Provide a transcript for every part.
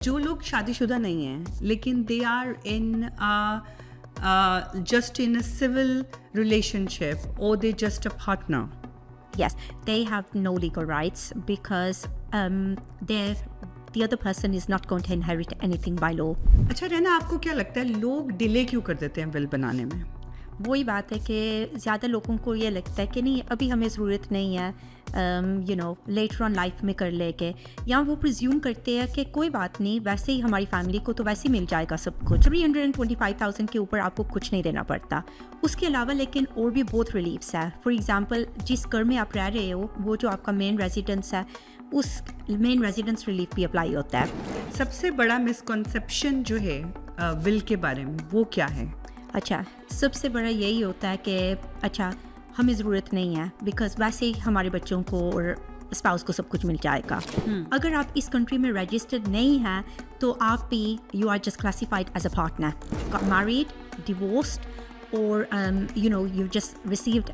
جو لوگ شادی شدہ نہیں ہیں لیکن they are in just in a civil relationship اور they just a partner. Yes, they have no legal rights because the other person is not going to inherit anything by law. اچھا رینا, آپ کو کیا لگتا ہے لوگ ڈیلے کیوں کر دیتے ہیں ول بنانے میں؟ وہی بات ہے کہ زیادہ لوگوں کو یہ لگتا ہے کہ نہیں ابھی ہمیں ضرورت نہیں ہے لیٹر آن لائف میں کر لے کے, یا وہ پرزیوم کرتے ہیں کہ کوئی بات نہیں ویسے ہی ہماری فیملی کو تو ویسے ہی مل جائے گا سب کچھ. 325,000 کے اوپر آپ کو کچھ نہیں دینا پڑتا. اس کے علاوہ لیکن اور بھی بہت ریلیفس ہے. فار ایگزامپل جس گھر میں آپ رہ رہے ہو وہ جو آپ کا مین ریزیڈنس ہے اس مین ریزیڈنس ریلیف بھی اپلائی ہوتا ہے. سب سے بڑا مسکنسیپشن جو ہے ول کے بارے میں وہ کیا ہے؟ اچھا, سب سے بڑا یہی ہوتا ہے کہ اچھا ہمیں ضرورت نہیں ہے بیکاز ویسے ہی ہمارے بچوں کو اور اسپاؤس کو سب کچھ مل جائے گا. اگر آپ اس کنٹری میں رجسٹرڈ نہیں ہیں تو آپ بھی you are just classified as a partner, married, divorced, or you've just received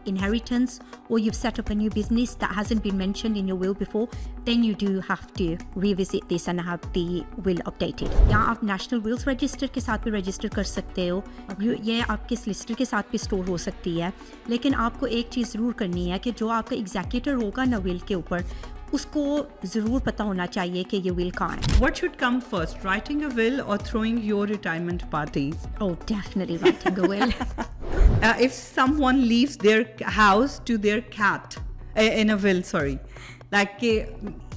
inheritance, or you've set up a new business that hasn't been mentioned in your will before, then you do have to revisit this and have the will updated. یا آپ national whales register کے ساتھ بھی register کر سکتے ہو, یہ آپ کے سلسٹر کے ساتھ بھی اسٹور ہو سکتی ہے. لیکن آپ کو ایک چیز ضرور کرنی ہے کہ جو آپ کا ایگزیکیٹر ہوگا نا ول کے اوپر, اس کو ضرور پتہ ہونا چاہیے کہ یہ ول کہاں ہے. What should come first, writing a will or throwing your retirement party? Oh, definitely writing a will. If someone leaves their house to their cat in a will, sorry, like کہ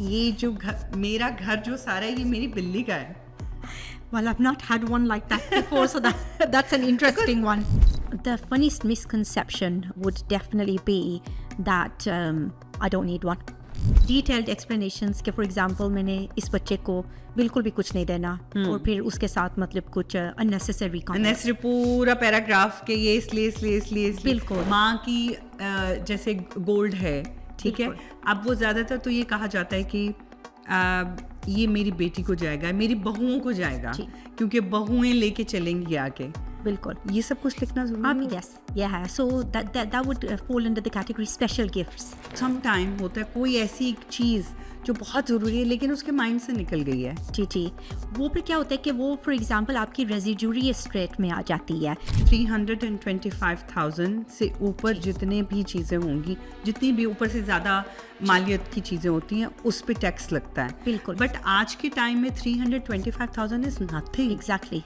یہ جو میرا گھر جو سارا ہے یہ میری بلی کا ہے. Well, I've not had one like that before, so that's an interesting one. The funniest misconception would definitely be that I don't need one. Detailed explanations کہ فار ایگزامپل میں نے اس بچے کو بالکل بھی کچھ نہیں دینا اور پھر اس کے ساتھ مطلب کچھ اننیسری پورا پیراگراف کہ یہ اس لیے بالکل ماں کی جیسے گولڈ ہے, ٹھیک ہے, اب وہ زیادہ تر تو یہ کہا جاتا ہے کہ یہ میری بیٹی کو جائے گا, میری بہوؤں کو جائے گا, کیونکہ بہوئیں لے کے چلیں گی آگے. بالکل یہ سب کچھ لکھنا ضروری ہے. یس یہ ہے. سو that would fall under the category special gifts. Some time ہوتا ہے کوئی ایسی ایک چیز جو بہت ضروری ہے لیکن اس کے مائنڈ سے نکل گئی ہے. جی وہ پھر کیا ہوتا ہے کہ وہ فار ایگزامپل آپ کی ریزیڈیوری اسٹیٹ میں آ جاتی ہے. 325,000 سے اوپر جتنے بھی چیزیں ہوں گی, جتنی بھی اوپر سے زیادہ مالیت کی چیزیں ہوتی ہیں اس پہ ٹیکس لگتا ہے. بالکل. بٹ آج کے ٹائم میں 325,000 از نتھنگ. ایگزیکٹلی.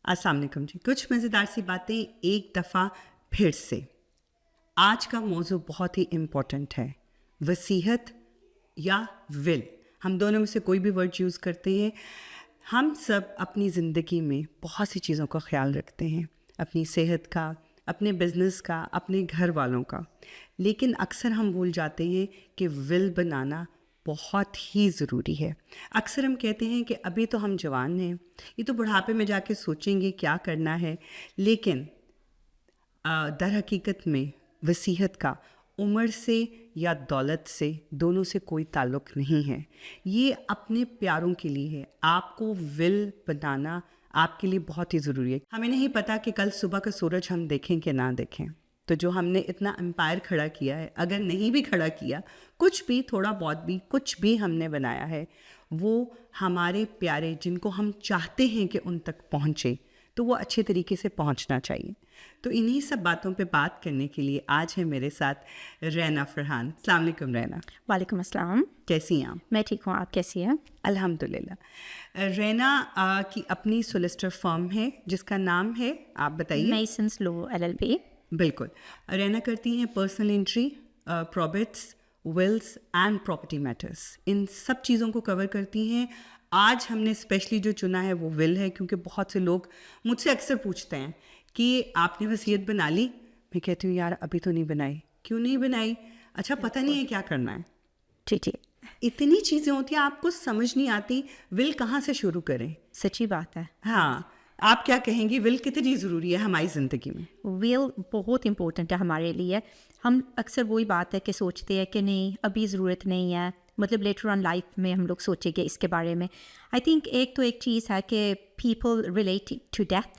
السلام علیکم جی. کچھ مزیدار سی باتیں ایک دفعہ پھر سے. آج کا موضوع بہت ہی امپورٹنٹ ہے, وصیت یا ول. ہم دونوں میں سے کوئی بھی ورڈ یوز کرتے ہیں. ہم سب اپنی زندگی میں بہت سی چیزوں کا خیال رکھتے ہیں, اپنی صحت کا, اپنے بزنس کا, اپنے گھر والوں کا, لیکن اکثر ہم بھول جاتے ہیں کہ ول بنانا بہت ہی ضروری ہے. اکثر ہم کہتے ہیں کہ ابھی تو ہم جوان ہیں, یہ تو بڑھاپے میں جا کے سوچیں گے کیا کرنا ہے, لیکن در حقیقت میں وصیت کا عمر سے یا دولت سے دونوں سے کوئی تعلق نہیں ہے. یہ اپنے پیاروں کے لیے ہے. آپ کو ول بنانا آپ کے لیے بہت ہی ضروری ہے. ہمیں نہیں پتہ کہ کل صبح کا سورج ہم دیکھیں کہ نہ دیکھیں, تو جو ہم نے اتنا امپائر کھڑا کیا ہے, اگر نہیں بھی کھڑا کیا, کچھ بھی تھوڑا بہت بھی کچھ بھی ہم نے بنایا ہے, وہ ہمارے پیارے جن کو ہم چاہتے ہیں کہ ان تک پہنچے, تو وہ اچھے طریقے سے پہنچنا چاہیے. تو انہی سب باتوں پہ بات کرنے کے لیے آج ہے میرے ساتھ رینا فرحان. السلام علیکم رینا. وعلیکم السلام. کیسی ہیں آپ؟ میں ٹھیک ہوں, آپ کیسی ہیں؟ الحمد للہ. رینا کی اپنی سولیسٹر فرم ہے جس کا نام ہے, آپ بتائیے. Masons law LLP. بالکل. رینا کرتی ہیں personal injury, probates, wills and property matters. ان سب چیزوں کو کور کرتی ہیں. آج ہم نے اسپیشلی جو چنا ہے وہ ول ہے, کیونکہ بہت سے لوگ مجھ سے اکثر پوچھتے ہیں کہ آپ نے وصیت بنا لی. میں کہتی ہوں یار ابھی تو نہیں بنائی. کیوں نہیں بنائی؟ اچھا پتہ نہیں ہے کیا کرنا ہے. ٹھیک. اتنی چیزیں ہوتی ہیں آپ کو سمجھ نہیں آتی ول کہاں سے شروع کریں. سچی بات ہے. ہاں, آپ کیا کہیں گی, ول کتنی ضروری ہے ہماری زندگی میں؟ ول بہت امپورٹنٹ ہے ہمارے لیے. ہم اکثر وہی بات ہے کہ سوچتے ہیں کہ نہیں ابھی ضرورت نہیں ہے, مطلب لیٹر آن لائف میں ہم لوگ سوچیں گے اس کے بارے میں. آئی تھنک ایک چیز ہے کہ people relate to death.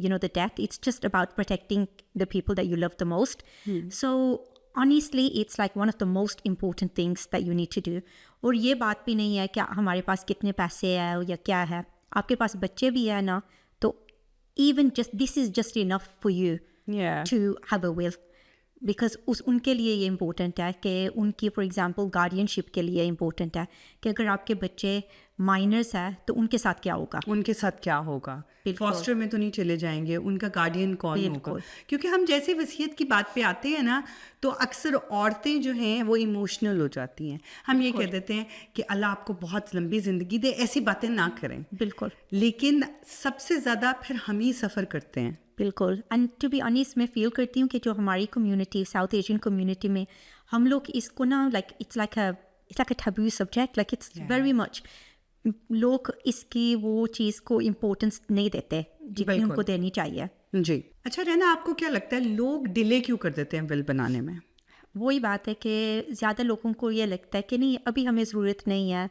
the death. It's just about protecting the people that you love the most. So honestly, it's like one of the most important things that you need to do. اور یہ بات بھی نہیں ہے کہ ہمارے پاس کتنے پیسے ہیں یا کیا ہے، آپ کے پاس بچے بھی ہیں نا، تو even just this is just enough for you to have a will. Because ان کے لیے یہ امپورٹنٹ ہے کہ ان کی فار ایگزامپل گارڈین شپ کے لیے امپورٹنٹ ہے کہ اگر آپ کے بچے مائنرس ہیں تو ان کے ساتھ کیا ہوگا، ان کے ساتھ کیا ہوگا، فاسٹر میں تو نہیں چلے جائیں گے، ان کا گارڈین کون ہوگا. کیونکہ ہم جیسے وصیت کی بات پہ آتے ہیں نا تو اکثر عورتیں جو ہیں وہ ایموشنل ہو جاتی ہیں. ہم یہ کہہ دیتے ہیں کہ اللہ آپ کو بہت لمبی زندگی دے، ایسی باتیں نہ کریں. بالکل. لیکن سب سے زیادہ پھر ہم ہی سفر کرتے ہیں. بالکل. اینڈ ٹو بی آنیسٹ میں فیل کرتی ہوں کہ جو ہماری کمیونٹی ساؤتھ ایشین کمیونٹی میں ہم لوگ اس کو نا it's like a taboo subject, like it's very much, لوگ اس کی وہ چیز کو امپورٹنس نہیں دیتے جتنی ان کو دینی چاہیے. جی. اچھا رہنا، آپ کو کیا لگتا ہے لوگ ڈیلے کیوں کر دیتے ہیں ول بنانے میں؟ وہی بات ہے کہ زیادہ لوگوں کو یہ لگتا ہے کہ نہیں ابھی ہمیں ضرورت نہیں ہے،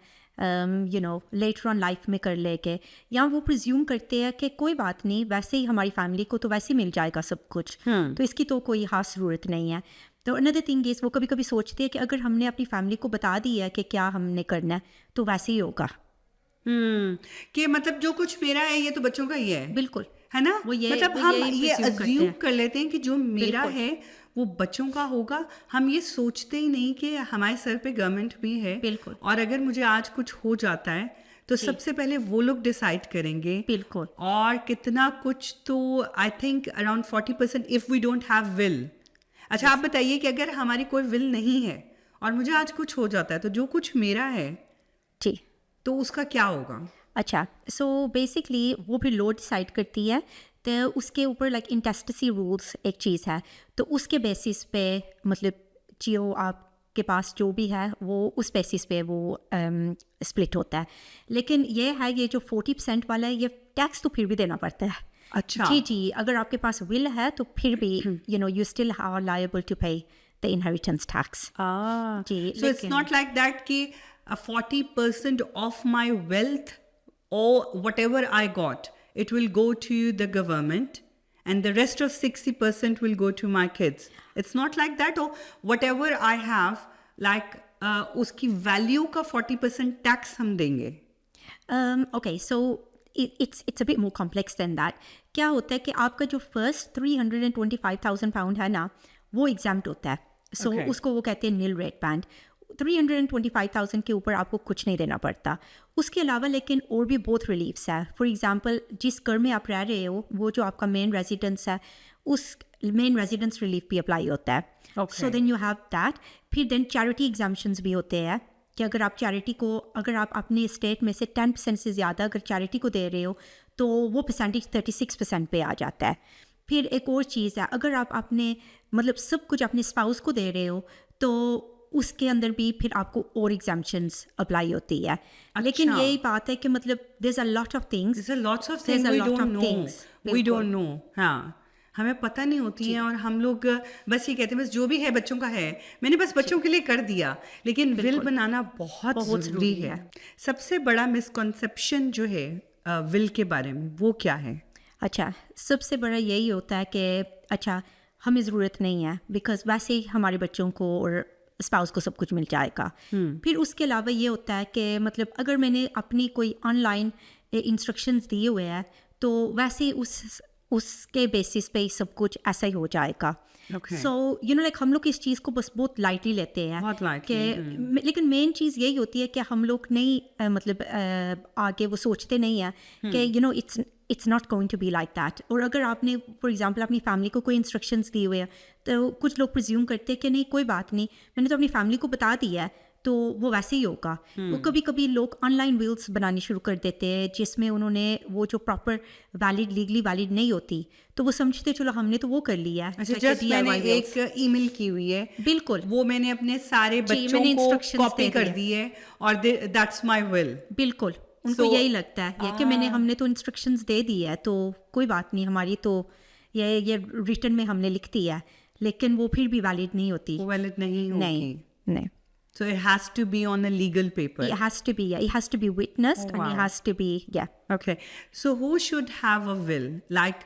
لیٹر آن لائف میں کر لے کے، یا وہ پرزیوم کرتے ہیں کہ کوئی بات نہیں، ویسے ہی ہماری فیملی کو تو ویسے ہی مل جائے گا سب کچھ، تو اس کی تو کوئی خاص ضرورت نہیں ہے. تو اندر تھنگ از وہ کبھی کبھی سوچتے ہیں کہ اگر ہم نے اپنی فیملی کو بتا دیا ہے کہ کیا ہم نے کرنا ہے تو ویسے ہی ہوگا. کہ مطلب جو کچھ میرا ہے یہ تو بچوں کا ہی ہے. بالکل ہے نا، مطلب ہم یہ ازیوم کر لیتے ہیں کہ جو میرا ہے وہ بچوں کا ہوگا. ہم یہ سوچتے ہی نہیں کہ ہمارے سر پہ گورنمنٹ بھی ہے. بالکل. اور اگر مجھے آج کچھ ہو جاتا ہے تو سب سے پہلے وہ لوگ ڈیسائڈ کریں گے. بالکل. اور کتنا کچھ تو I think around 40% of we don't have will. اچھا آپ بتائیے کہ اگر ہماری کوئی ول نہیں ہے اور مجھے آج کچھ ہو جاتا ہے تو جو کچھ میرا ہے جی تو اس کا کیا ہوگا؟ اچھا سو بیسکلی وہ بھی لو ڈیسائڈ کرتی ہے، تو اس کے اوپر لائک انٹیسٹسی رولس ایک چیز ہے، تو اس کے بیسس پہ مطلب جو آپ کے پاس جو بھی ہے وہ اس بیسس پہ وہ اسپلٹ ہوتا ہے. لیکن یہ ہے یہ جو 40% والا ہے یہ ٹیکس تو پھر بھی دینا پڑتا ہے. اچھا جی اگر آپ کے پاس ول ہے تو پھر بھی you still are liable to pay the inheritance tax. جی. So it's not like that کہ 40% of my wealth or whatever I got, it will go to the government and the rest of 60% will go to my kids. It's not like that. Or whatever I have, like اس کی value کا 40% tax ہم دیں گے. Okay, so it's a bit more complex than that. کیا ہوتا ہے کہ آپ کا جو فرسٹ 325,000 pound ہے نا وہ ایگزامپٹ ہوتا ہے. سو اس کو وہ کہتے ہیں نیل ریٹ بینڈ. 325,000 کے اوپر آپ کو کچھ نہیں دینا پڑتا. اس کے علاوہ لیکن اور بھی بہت ریلیفس ہے. فار ایگزامپل جس گھر میں آپ رہ رہے ہو وہ جو آپ کا مین ریزیڈنس ہے اس مین ریزیڈنس ریلیف بھی اپلائی ہوتا ہے. سو دین یو ہیو دیٹ. پھر دین چیریٹی ایگزامپشنز بھی ہوتے ہیں کہ اگر آپ چیریٹی کو اگر آپ اپنے اسٹیٹ میں سے 10% سے زیادہ اگر چیریٹی کو دے رہے ہو تو وہ پرسنٹیج 36% پہ آ جاتا ہے. پھر ایک اور چیز ہے اگر آپ اپنے مطلب سب کچھ اپنے اسپاؤس کو دے رہے ہو تو اس کے اندر بھی پھر آپ کو اور ایگزامپشنز اپلائی ہوتی ہے. لیکن یہی بات ہے کہ مطلب there's a lot of things we don't know. ہاں ہمیں پتہ نہیں ہوتی ہیں اور ہم لوگ بس یہ کہتے ہیں بس جو بھی ہے بچوں کا ہے، میں نے بس بچوں کے لیے کر دیا. لیکن ول بنانا بہت ضروری ہے. سب سے بڑا مسکنسیپشن جو ہے ول کے بارے میں وہ کیا ہے؟ اچھا سب سے بڑا یہی ہوتا ہے کہ اچھا ہمیں ضرورت نہیں ہے بیکاز ویسے ہی ہمارے بچوں کو اور اسپاؤس کو سب کچھ مل جائے گا. پھر اس کے علاوہ یہ ہوتا ہے کہ مطلب اگر میں نے اپنی کوئی آن لائن انسٹرکشنز دیے ہوئے ہیں تو ویسے اس کے بیسس پہ سب کچھ ایسا ہی ہو جائے گا. سو لائک ہم لوگ اس چیز کو بس بہت لائٹلی لیتے ہیں کہ لیکن مین چیز یہی ہوتی ہے کہ ہم لوگ نہیں مطلب آگے وہ سوچتے نہیں ہیں کہ it's not going to be like that. اور اگر آپ نے فار ایگزامپل اپنی فیملی کو کوئی انسٹرکشنز دیے ہوئے ہیں تو کچھ لوگ پرزیوم کرتے ہیں کہ نہیں کوئی بات نہیں میں نے تو اپنی فیملی کو بتا دیا ہے تو وہ ویسے ہی ہوگا. وہ کبھی کبھی لوگ آن لائن ولس بنانی شروع کر دیتے ہیں جس میں انہوں نے وہ جو پراپر ویلڈ لیگلی ویلڈ نہیں ہوتی تو وہ سمجھتے چلو ہم نے تو وہ کر لیا ہے. میں نے ایک ای میل کی ہوئی ہے، بالکل وہ میں نے اپنے سارے بچوں کو کاپی کر دی ہے اور دیٹس مائی ول. بالکل ان کو یہی لگتا ہے کہ ہم نے تو انسٹرکشنز دے دی ہے تو کوئی بات نہیں ہماری تو یہ ریٹن میں ہم نے لکھ دی ہے، لیکن وہ پھر بھی ویلڈ نہیں ہوتی. ویلڈ نہیں. So it has to be on a legal paper. It has to be, yeah, it has to be witnessed, and wow. it has to be, yeah. Okay. So who should have a will? Like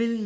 will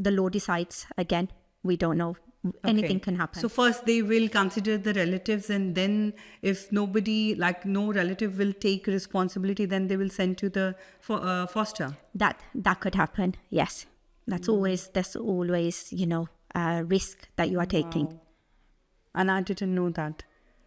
the law decides again. We don't know. Anything can happen. So first they will consider the relatives, and then if nobody, like no relative will take responsibility, then they will send to the foster. That could happen. Yes, that's always a risk that you are taking. And I didn't know that.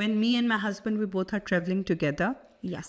when me and my husband we both are traveling together. Yes.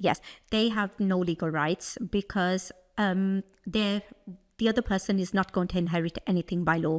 yes, they have no legal rights because the other person is not going to inherit anything by law.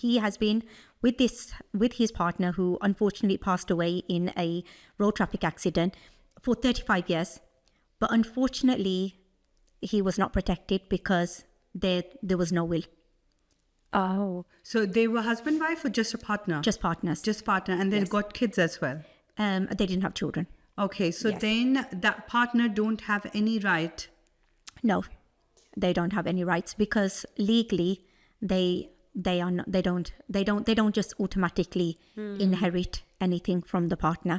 he has been with his partner who unfortunately passed away in a road traffic accident for 35 years, but unfortunately he was not protected because there was no will. Oh, so they were husband wife or just a partner? Just partners. Just partner, and they got kids as well. They didn't have children. Okay, so then that partner don't have any right. No, they don't have any rights because legally they are not, they don't just automatically inherit anything from the partner.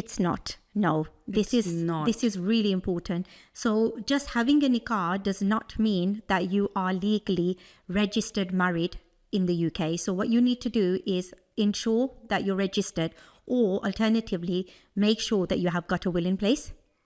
It's not. No, this is really important. So just having a nikah does not mean that you are legally registered married in the UK. So what you need to do is ensure that you're registered, or alternatively make sure that you have got a will in place.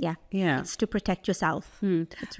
it's to protect yourself.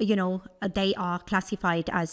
you know they are classified as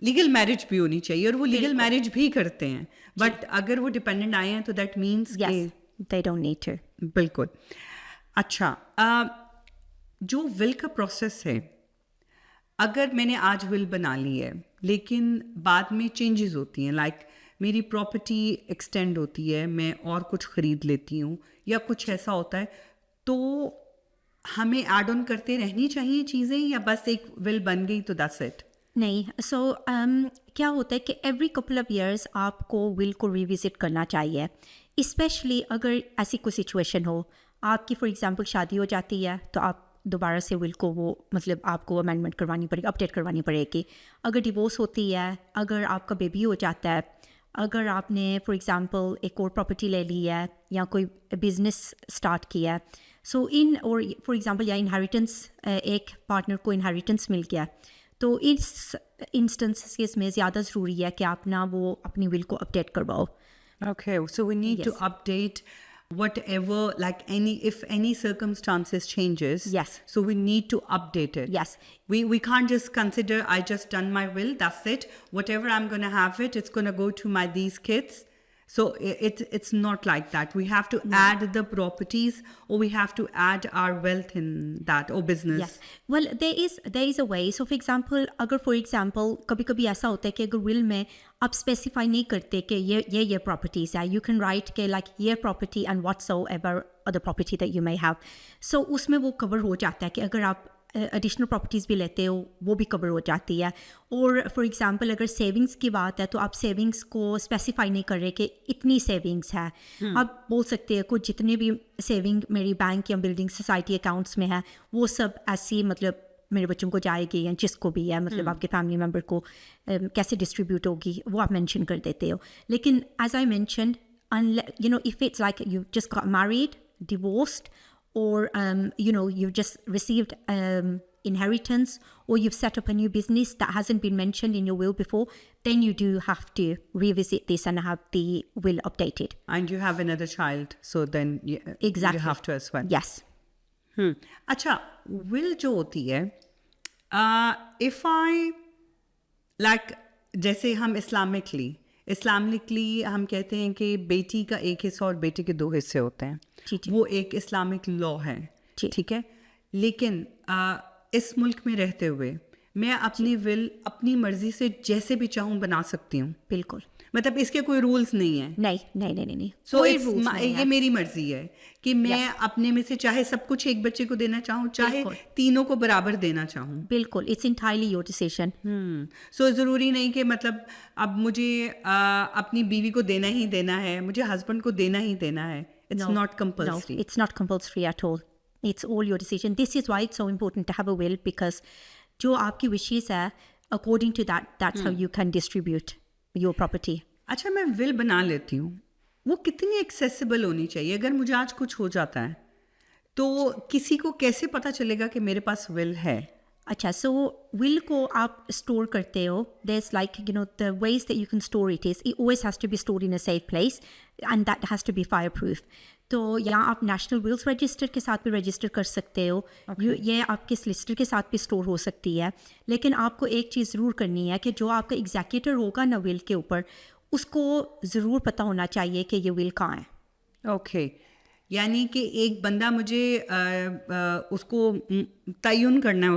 legal marriage بھی ہونی چاہیے, اور وہ legal marriage بھی کرتے ہیں, but اگر وہ ڈپینڈنٹ آئے ہیں تو that means they don't need to. بالکل. اچھا, جو ول کا پروسیس ہے, اگر میں نے آج ول بنا لی ہے لیکن بعد میں چینجز ہوتی ہیں, لائک میری پراپرٹی ایکسٹینڈ ہوتی ہے, میں اور کچھ خرید لیتی ہوں یا کچھ ایسا ہوتا ہے, تو ہمیں ایڈ آن کرتے رہنی چاہیے چیزیں, یا بس ایک ول بن گئی تو دیٹس اٹ؟ نہیں, سو کیا ہوتا ہے کہ ایوری کپل آف ایئرس آپ کو ول کو ریوزٹ کرنا چاہیے, اسپیشلی اگر ایسی کوئی سچویشن ہو, آپ کی فار ایگزامپل شادی ہو جاتی ہے تو آپ دوبارہ سے ول کو وہ مطلب آپ کو امینڈمنٹ کروانی پڑے گی, اپڈیٹ کروانی پڑے گی. اگر ڈیورس ہوتی ہے, اگر آپ کا بیبی ہو جاتا ہے, اگر آپ نے فار ایگزامپل ایک اور پراپرٹی لے لی ہے یا کوئی بزنس اسٹارٹ کیا ہے, سو اور فار ایگزامپل یا انہیریٹنس, ایک پارٹنر کو انہیریٹنس مل گیا, تو اس انسٹنسز میں زیادہ ضروری ہے کہ آپ نا وہ اپنی ول کو update کرواؤ. Okay, so we need to update whatever, like if any circumstances changes. Yes. So we need to update it. Yes. We can't just consider I just done my will, that's it. Whatever I'm going to have it's going to go to these kids. So it's not like that. We have to add the properties, or we have to add our wealth in that, or business. Yes. Well, there is a way. So for example, کبھی کبھی ایسا ہوتا ہے کہ اگر ول میں آپ specify نہیں کرتے کہ یہ پراپرٹیز ہے, یو کین رائٹ کہ لائک یہ property and whatsoever other property that you may have. So اس میں وہ کور ہو جاتا ہے کہ اگر آپ ایڈیشنل پراپرٹیز بھی لیتے ہو وہ بھی کور ہو جاتی ہے. اور فار ایگزامپل اگر سیونگس کی بات ہے تو آپ سیونگس کو اسپیسیفائی نہیں کر رہے کہ اتنی سیونگس ہے, آپ بول سکتے ہیں کچھ جتنے بھی سیونگ میری بینک یا بلڈنگ سوسائٹی اکاؤنٹس میں ہے وہ سب ایسی مطلب میرے بچوں کو جائے گی یا جس کو بھی ہے, مطلب آپ کے فیملی ممبر کو کیسے ڈسٹریبیوٹ ہوگی وہ آپ مینشن کر دیتے ہو. لیکن as I mentioned, if it's like you just got married, divorced, or you've just received inheritance, or you've set up a new business that hasn't been mentioned in your will before, then you do have to revisit this and have the will updated. And you have another child, so then Exactly. you have to as well. Yes. اچھا, ول جو ہوتی ہے, if I like, جیسے ہم Islamically ہم کہتے ہیں کہ بیٹی کا ایک حصہ اور بیٹے کے 2 حصے ہوتے ہیں, وہ ایک اسلامک لا ہے, ٹھیک ہے. لیکن اس ملک میں رہتے ہوئے میں اپنی ول اپنی مرضی سے جیسے بھی چاہوں بنا سکتی ہوں. بالکل, مطلب اس کے کوئی رولس نہیں ہیں. نہیں. سو یہ میری مرضی ہے کہ میں اپنے میں سے چاہے سب کچھ ایک بچے کو دینا چاہوں, چاہے تینوں کو برابر دینا چاہوں. بالکل, اٹس انٹائرلی یور ڈیسیژن. سو ضروری نہیں کہ مطلب اب مجھے اپنی بیوی کو دینا ہی دینا ہے, مجھے ہسبینڈ کو دینا ہی دینا ہے. It's not compulsory. No, it's not compulsory at all. It's all your decision. This is why it's so important to have a will, because جو آپ کی wishes ہے, according to that, that's how you can distribute your property. اچھا, میں ول بنا لیتی ہوں, وہ کتنی ایکسیسیبل ہونی چاہیے؟ اگر مجھے آج کچھ ہو جاتا ہے تو کسی کو کیسے پتہ چلے گا کہ میرے پاس ول ہے؟ اچھا, سو ول کو آپ اسٹور کرتے ہو, there's like the ways that you can store it always has to be stored in a safe place, and that has to be fireproof. تو یہاں آپ نیشنل ولس رجسٹر کے ساتھ بھی رجسٹر کر سکتے ہو, یہ آپ کے سلسٹر کے ساتھ بھی اسٹور ہو سکتی ہے. لیکن آپ کو ایک چیز ضرور کرنی ہے کہ جو آپ کا ایگزیکیٹر ہوگا نا ول کے اوپر, اس کو ضرور پتہ ہونا چاہیے کہ یہ ول کہاں ہے. اوکے, یعنی کہ ایک بندہ مجھے اس کو تعین کرنا ہے,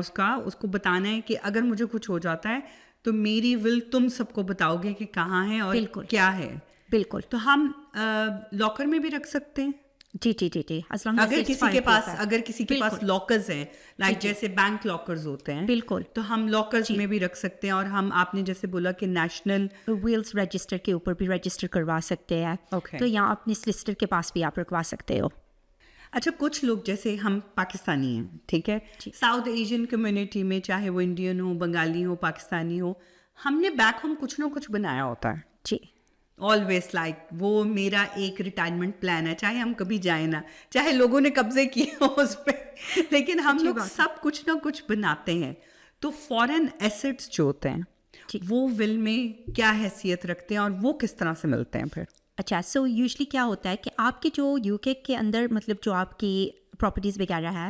اس کو بتانا ہے کہ اگر مجھے کچھ ہو جاتا ہے تو میری ول تم سب کو بتاؤ گے کہ کہاں ہے اور کیا ہے. بالکل. تو ہم لاکر میں بھی رکھ سکتے ہیں. جی, اگر کسی کے پاس لاکرز ہیں, لائک جیسے بینک لاکرز ہوتے ہیں, بالکل, تو ہم لاکرز میں بھی رکھ سکتے ہیں. اور ہم, آپ نے جیسے بولا کہ نیشنل ولس رجسٹر کے اوپر بھی رجسٹر کروا سکتے ہیں. تو یہاں اپنے سلسٹر کے پاس بھی آپ رکھوا سکتے ہو. اچھا, کچھ لوگ جیسے ہم پاکستانی ہیں, ٹھیک ہے, ساؤتھ ایشین کمیونٹی میں چاہے وہ انڈین ہو, بنگالی ہو, پاکستانی ہو, ہم نے بیک ہوم کچھ نہ کچھ بنایا ہوتا ہے. جی, آلویز لائک وہ میرا ایک ریٹائرمنٹ پلان ہے, چاہے ہم کبھی جائیں نا, چاہے لوگوں نے قبضے کیے ہوں اس پہ, لیکن ہم لوگ سب کچھ نہ کچھ بناتے ہیں. تو فورن ایسٹس جو ہوتے ہیں وہ ول میں کیا حیثیت رکھتے ہیں اور وہ کس طرح سے ملتے ہیں پھر؟ اچھا, سو یوزلی کیا ہوتا ہے کہ آپ کے جو UK کے اندر مطلب جو آپ کی پراپرٹیز وغیرہ ہے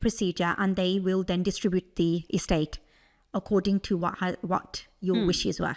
procedure and they will then distribute the estate according to what your wishes were.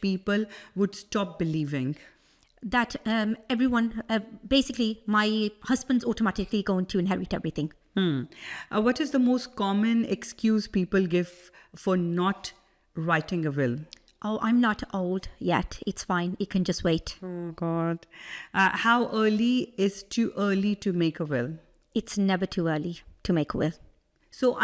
people would stop believing? That everyone, basically my husband's automatically going to inherit everything. What is the most common excuse people give for not writing a will? Oh, I'm not old yet. It's fine. It can just wait. Oh God. How early is too early to make a will? It's never too early to make a will. So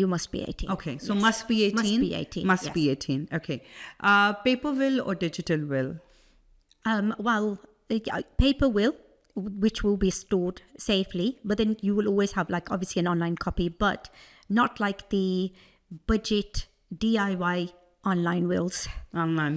you must be 18. Okay, so Yes. must be 18? Must be 18. Must yes. be 18, okay. Paper will or digital will? Well, paper will, which will be stored safely, but then you will always have like obviously an online copy, but not like the budget DIY online wills. Online,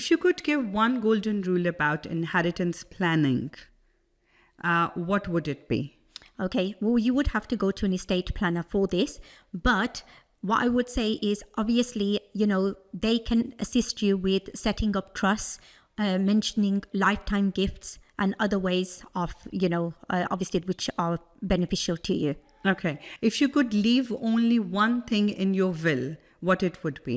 If you could give one golden rule about inheritance planning, what would it be? Okay, well, you would have to go to an estate planner for this, but what I would say is obviously, you know, they can assist you with setting up trusts, mentioning lifetime gifts and other ways of, you know, obviously which are beneficial to you. Okay. If you could leave only one thing in your will, what it would be?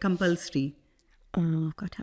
compulsory. Oh God,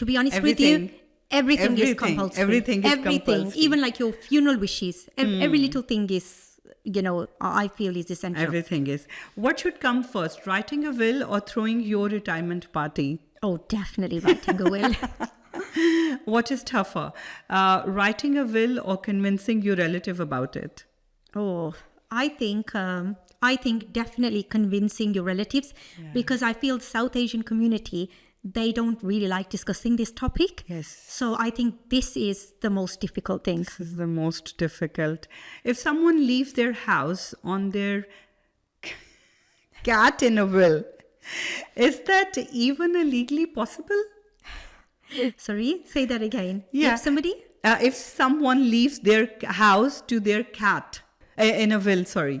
to be honest with you, everything is compulsory. Everything is compulsory. Even like your funeral wishes, every little thing is, you know, I feel is essential. Everything is. What should come first, writing a will or throwing your retirement party? Oh, definitely writing a will. What is tougher, writing a will or convincing your relative about it? Oh, I think definitely convincing your relatives, because I feel South Asian community, they don't really like discussing this topic. Yes. So I think this is the most difficult thing. This is the most difficult. If someone leaves their house on their cat in a will, is that even legally possible? Sorry, say that again. Yeah. If somebody? If someone leaves their house to their cat in a will, sorry.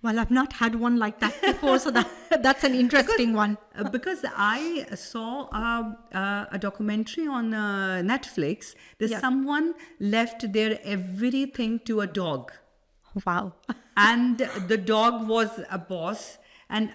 Well, I've not had one like that before, so that's an interesting one. Because I saw a documentary on Netflix that someone left their everything to a dog. Wow. And the dog was a boss, and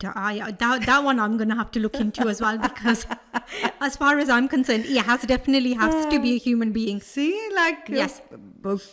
That one I'm going to have to look into as well, because as far as I'm concerned, it has to be a human being. See, like yes.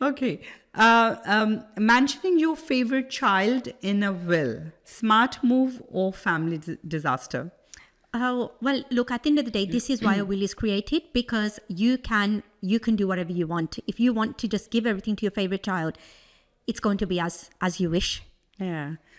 Okay. Mentioning your favorite child in a will, smart move or family disaster? Well, look, at the end of the day, this is why a will is created, because you can do whatever you want. If you want to just give everything to your favorite child, it's going to be as you wish. Yeah.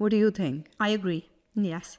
What do you think? I agree. Yes.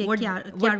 what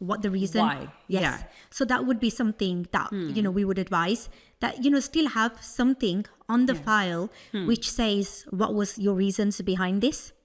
what the reason. Why? Yes. Yeah. So that would be something that we would advise, that still have something on the file which says what was your reasons behind this.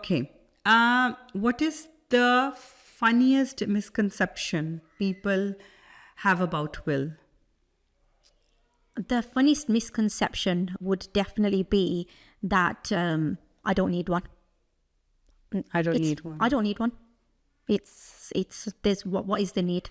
Okay. What is the funniest misconception people have about will? The funniest misconception would definitely be that I don't need one. I don't need one. I don't need one. It's there's what is the need?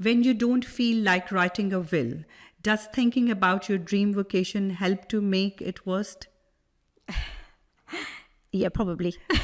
When you don't feel like writing a will, does thinking about your dream vocation help to make it worse? Yeah, probably.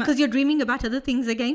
Because you're dreaming about other things again.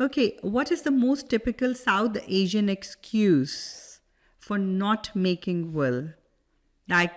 Okay, what is the most typical South Asian excuse for not making will? Like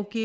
okay,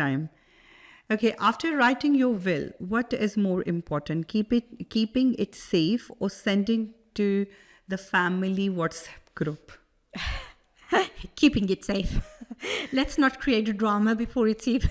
time. Okay, after writing your will, what is more important? Keeping it safe or sending to the family WhatsApp group? Keeping it safe. Let's not create a drama before it's even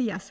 Yes.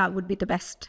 That would be the best.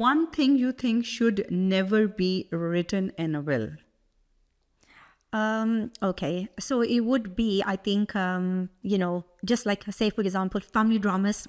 One thing you think should never be written in a will? Okay, so it would be, I think, just like say for example family dramas,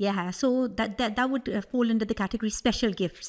yeah. So that would fall under the category special gifts.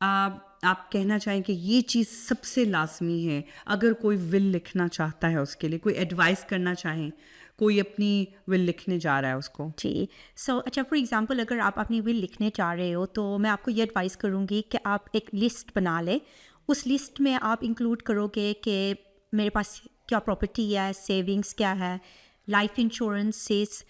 آپ کہنا چاہیں کہ یہ چیز سب سے لازمی ہے اگر کوئی ول لکھنا چاہتا ہے، اس کے لیے کوئی ایڈوائس کرنا چاہیں، کوئی اپنی ول لکھنے جا رہا ہے اس کو؟ جی اچھا فار ایگزامپل اگر آپ اپنی ول لکھنے چاہ رہے ہو تو میں آپ کو یہ ایڈوائز کروں گی کہ آپ ایک لسٹ بنا لیں. اس لسٹ میں آپ انکلوڈ کرو گے کہ میرے پاس کیا پراپرٹی ہے، سیونگس کیا ہے، لائف انشورنسز،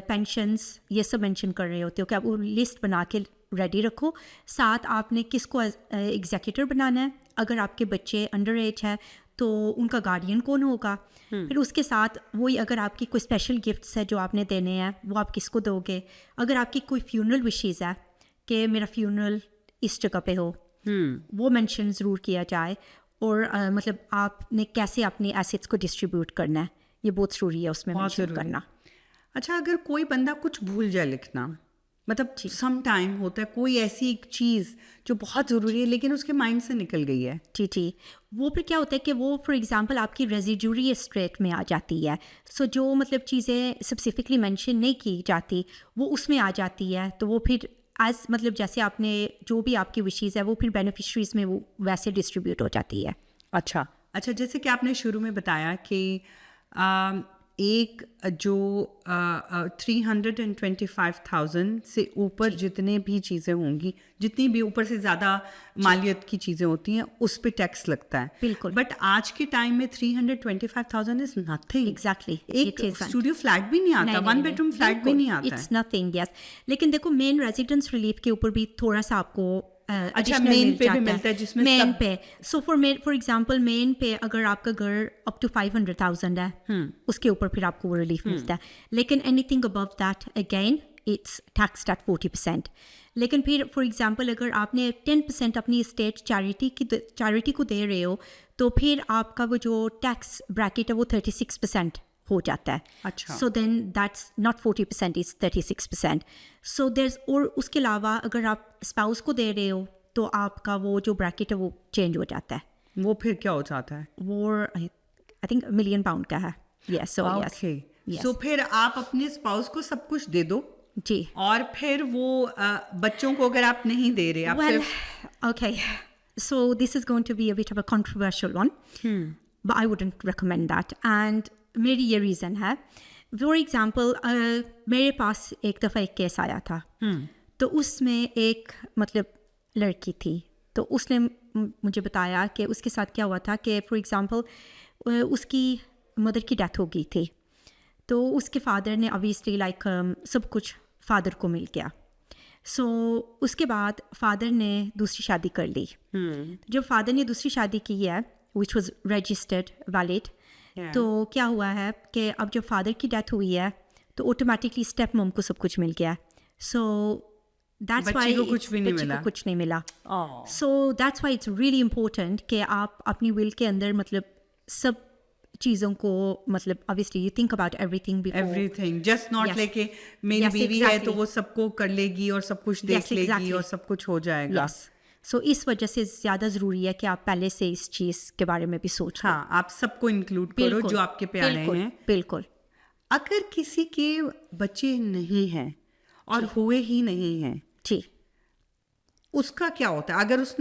پینشنس، یہ سب مینشن کر رہے ہوتے ہو کہ آپ وہ لسٹ بنا کے ریڈی رکھو. ساتھ آپ نے کس کو ایگزیکٹر بنانا ہے، اگر آپ کے بچے انڈر ایج ہے تو ان کا گارڈین کون ہوگا. پھر اس کے ساتھ وہی اگر آپ کی کوئی اسپیشل گفٹس ہے جو آپ نے دینے ہیں وہ آپ کس کو دو گے. اگر آپ کی کوئی فیونرل وشیز ہے کہ میرا فیونرل اس جگہ پہ ہو، وہ مینشن ضرور کیا جائے. اور مطلب آپ نے کیسے اپنی ایسیٹس کو ڈسٹریبیوٹ کرنا ہے، یہ بہت ضروری ہے اس میں مینشن کرنا. اچھا اگر کوئی بندہ کچھ بھول جائے لکھنا، مطلب سم ٹائم ہوتا ہے کوئی ایسی ایک چیز جو بہت ضروری ہے لیکن اس کے مائنڈ سے نکل گئی ہے، جی وہ پھر کیا ہوتا ہے کہ وہ فار ایگزامپل آپ کی ریزیڈوری اسٹیٹ میں آ جاتی ہے. جو مطلب چیزیں اسپیسیفکلی مینشن نہیں کی جاتی وہ اس میں آ جاتی ہے. تو وہ پھر ایز مطلب جیسے آپ نے جو بھی آپ کی وشیز ہے وہ پھر بینیفیشریز میں وہ ویسے ڈسٹریبیوٹ ہو جاتی ہے. اچھا جیسے کہ آپ نے شروع میں بتایا کہ ایک جو 325,000 سے اوپر جتنے بھی چیزیں ہوں گی، جتنی بھی اوپر سے زیادہ مالیت کی چیزیں ہوتی ہیں اس پہ ٹیکس لگتا ہے. بالکل. بٹ آج کے ٹائم میں 325,000 از نتھنگ. ایگزیکٹلی. ایک اسٹوڈیو فلیٹ بھی نہیں آتا، 1 بیڈروم فلیٹ بھی نہیں آتا. It's nothing. یس. لیکن دیکھو مین ریزیڈنس ریلیف کے اوپر بھی تھوڑا سا آپ کو اچھا مین پہ بھی ملتا ہے جس میں مین پہ. سو فار ایگزامپل مین پہ اگر آپ کا گھر اپ ٹو 500,000 ہے اس کے اوپر پھر آپ کو وہ ریلیف ملتا ہے. لیکن anything above that again it's taxed at 40%. لیکن پھر فار ایگزامپل اگر آپ نے 10% اپنی اسٹیٹ چیریٹی کو دے رہے ہو تو پھر آپ کا وہ جو ٹیکس بریکٹ ہے وہ 36% ہو جاتا ہے. اچھا. So then that's not 40%، is 36%. So there's اور اس کے علاوہ اگر آپ اسپاؤس کو دے رہے ہو تو آپ کا وہ جو بریکٹ ہے وہ چینج ہو جاتا ہے. وہ پھر کیا ہو جاتا ہے؟ وہ آئی تھنک £1 ملین کا ہے. یس. سو پھر آپ اپنے اسپاؤس کو سب کچھ دے دو جی، اور پھر وہ بچوں کو اگر آپ نہیں دے رہے آپ okay. So this is going to be a bit of a controversial one, but I wouldn't recommend that. And میری یہ ریزن ہے. فار ایگزامپل میرے پاس ایک دفعہ ایک کیس آیا تھا تو اس میں ایک مطلب لڑکی تھی تو اس نے مجھے بتایا کہ اس کے ساتھ کیا ہوا تھا کہ فار ایگزامپل اس کی مدر کی ڈیتھ ہو گئی تھی تو اس کے فادر نے obviously لائک سب کچھ فادر کو مل گیا. سو اس کے بعد فادر نے دوسری شادی کر لی. جب فادر نے دوسری شادی کی ہے which was registered valid، تو کیا ہوا ہے کہ اب جب فادر کی ڈیتھ ہوئی ہے تو آٹومیٹکلی اسٹیپ مم کو سب کچھ مل گیا. سو دیٹس وائی کچھ نہیں ملا. So that's why it's really important کہ آپ اپنی ول کے اندر مطلب سب چیزوں کو مطلب obviously you think about everything just not like کہ میری بیوی ہے تو وہ سب کو کر لے گی اور سب کچھ دیکھ لے گی اور سب کچھ ہو جائے گا. سو اس وجہ سے زیادہ ضروری ہے کہ آپ پہلے سے اس چیز کے بارے میں بھی سوچیں. ہاں آپ سب کو انکلوڈ کرو جو آپ کے پیارے ہیں. بالکل. اگر کسی کے بچے نہیں ہیں اور ہوئے ہی نہیں ہیں جی، اس کا کیا ہوتا ہے اگر اس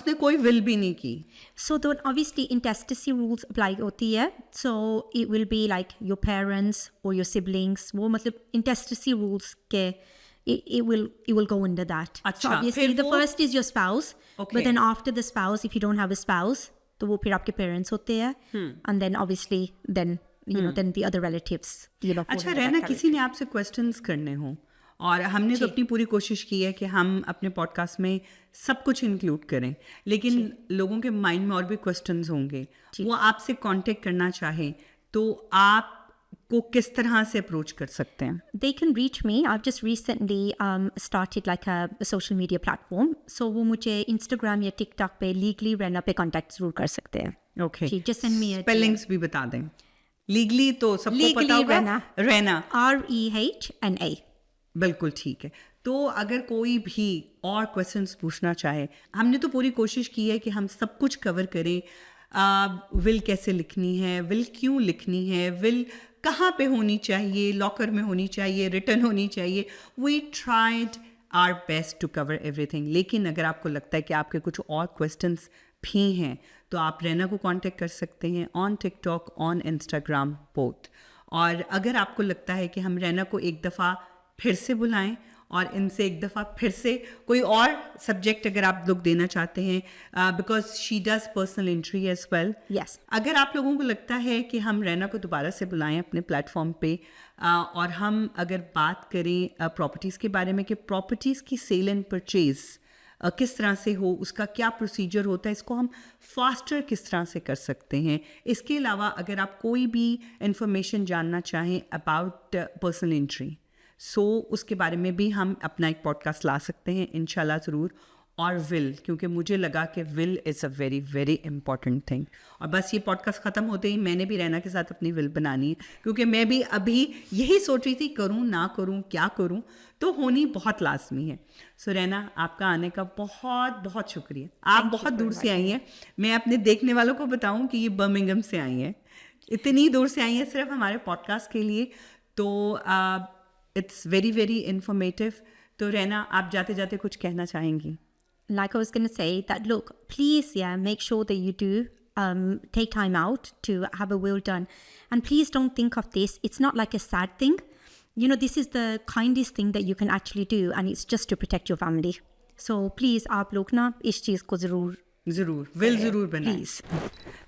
نے کوئی ول بھی نہیں کی؟ سو تو obviously intestacy rules اپلائی ہوتی ہے. سو it will be like your parents or your siblings، وہ مطلب intestacy rules کے it will go under that. So obviously the first is your spouse, but then after the spouse if you don't have a spouse تو وہ پھر آپ کے parents ہوتے ہیں and then obviously then then the other relatives. اچھا رہنا کسی نے آپ سے questions کرنے ہوں اور ہم نے تو اپنی پوری کوشش کی ہے کہ ہم اپنے پوڈ کاسٹ میں سب کچھ انکلوڈ کریں، لیکن لوگوں کے مائنڈ میں اور بھی کوشچنز ہوں گے. وہ آپ سے کانٹیکٹ کرنا چاہیں تو آپ کو کس طرح سے اپروچ کر سکتے ہیں؟ They can reach me. I've just recently started like a social media platform. So وہ مجھے Instagram یا TikTok پہ legally رہنا پہ کانٹیکٹ ضرور کر سکتے ہیں. Okay. Just send me a spellings بھی بتا دیں. لیگلی تو سب کو پتا ہوگا. رہنا REHNA. بالکل ٹھیک ہے. تو اگر کوئی بھی اور کویشچنس پوچھنا چاہے، ہم نے تو پوری کوشش کی ہے کہ ہم سب کچھ کور کریں. ول کیسے لکھنی ہے، ول کیوں لکھنی ہے، ول کہاں پہ ہونی چاہیے، لاکر میں ہونی چاہیے، ریٹرن ہونی چاہیے. We tried our best to cover everything. لیکن اگر آپ کو لگتا ہے کہ آپ کے کچھ اور questions بھی ہیں تو آپ رینا کو کانٹیکٹ کر سکتے ہیں آن ٹک ٹاک, آن انسٹاگرام, بوتھ. اور اگر آپ کو لگتا ہے کہ ہم رینا کو ایک دفعہ پھر سے بلائیں اور ان سے ایک دفعہ پھر سے کوئی اور سبجیکٹ اگر آپ لوگ دینا چاہتے ہیں, because she does personal injury as well. Yes, اگر آپ لوگوں کو لگتا ہے کہ ہم رینا کو دوبارہ سے بلائیں اپنے پلیٹ فارم پہ, اور ہم اگر بات کریں پراپرٹیز کے بارے میں کہ پراپرٹیز کی سیل اینڈ پرچیز کس طرح سے ہو, اس کا کیا پروسیجر ہوتا ہے, اس کو ہم فاسٹر کس طرح سے کر سکتے ہیں. اس کے علاوہ اگر آپ کوئی بھی انفارمیشن جاننا چاہیں اباؤٹ پرسنل انٹری, سو اس کے بارے میں بھی ہم اپنا ایک پوڈ کاسٹ لا سکتے ہیں انشاءاللہ ضرور. اور ول, کیونکہ مجھے لگا کہ will is a very very important thing. اور بس یہ پوڈ کاسٹ ختم ہوتے ہی میں نے بھی رینا کے ساتھ اپنی ول بنانی ہے, کیونکہ میں بھی ابھی یہی سوچ رہی تھی کروں نہ کروں, کیا کروں, تو ہونی بہت لازمی ہے. سو رینا, آپ کا آنے کا بہت بہت شکریہ. آپ بہت دور سے آئی ہیں. میں اپنے دیکھنے والوں کو بتاؤں کہ یہ برمنگھم سے آئی ہیں, اتنی دور سے آئی ہیں صرف ہمارے پوڈ کاسٹ کے لیے. تو اٹس ویری ویری انفارمیٹیو. تو رینا, آپ جاتے جاتے کچھ کہنا چاہیں گی؟ like I was going to say that, look, please, make sure that you do take time out to have a will done. And please don't think of this, it's not like a sad thing. This is the kindest thing that you can actually do, and it's just to protect your family. So please, aap log na is cheez ko ضرور ول ضرور بنائیں.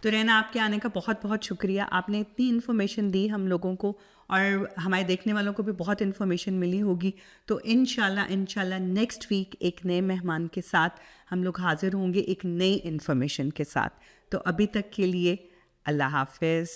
تو رینا, آپ کے آنے کا بہت بہت شکریہ. آپ نے اتنی انفارمیشن دی ہم لوگوں کو, اور ہمارے دیکھنے والوں کو بھی بہت انفارمیشن ملی ہوگی. تو انشاءاللہ نیکسٹ ویک ایک نئے مہمان کے ساتھ ہم لوگ حاضر ہوں گے, ایک نئی انفارمیشن کے ساتھ. تو ابھی تک کے لیے اللہ حافظ.